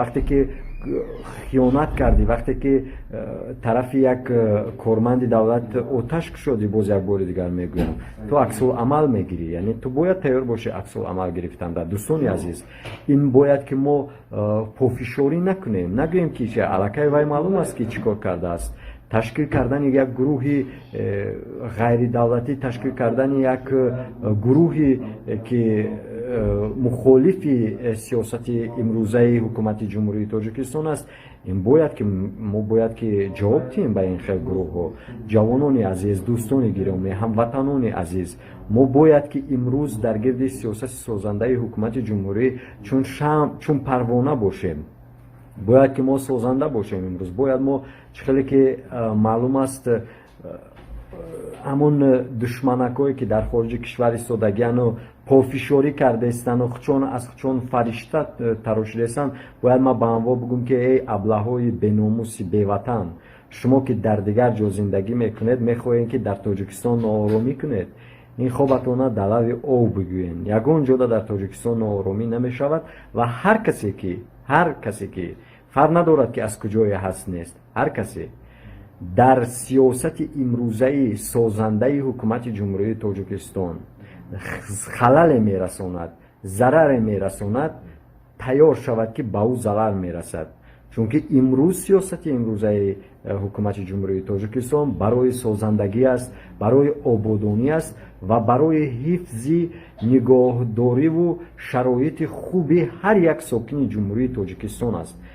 وقتی که خیانت کردی، وقتی که طرف یک کارمند دولت آتش کشیدی، باز یک بار دیگر میگویم تو عکس العمل میگیری. یعنی تو باید تیار باشی عکس العمل گرفتن. در دوستان عزیز، این باید که ما پافشاری نکنیم، نگوییم که چه الکی وای معلوم است که چیکار کرده است. تشکیل کردن یک گروهی غیر دولتی، تشکیل کردن یک گروهی که مخالف سیاست امروزه حکومت جمهوری تاجیکستان است، این باید که ما باید که جواب دهیم به این خیلی گروه ها. جوانان عزیز، دوستان گرامی، هموطنان عزیز، ما باید که امروز در گرد سیاست سازنده حکومت جمهوری چون پروانه باشیم. باید که ما سازنده باشیم. امروز باید ما چخیلی که معلوم است همون دشمنکایی که در خارج کشور ایستادگیان و پافشاری کرده استن و از خچون فرشته تراشیده استن، باید ما به آنها بگم که ای ابله‌های بیناموس بیوطن، شما که در دیگر جا زندگی میکنید میخواهید که در تاجیکستان ناآرامی کنید، این خوابتون در لب آب بگوین. یگان جا در تاجیکستان ناآرامی نمیشود و هر کسی که فرق ندارد که از کجای هست نیست، هر کسی در سیاست امروزه سازنده حکومت جمهوری تاجیکستان خلل میرساند، ضرر میرساند، تیار شود که به او ضرر میرسد. چون که امروز سیاست امروزه حکومت جمهوری تاجیکستان برای سازندگی است، برای آبادانی است و برای حفظ نگاهداری و شرایط خوبی هر یک ساکن جمهوری تاجیکستان است.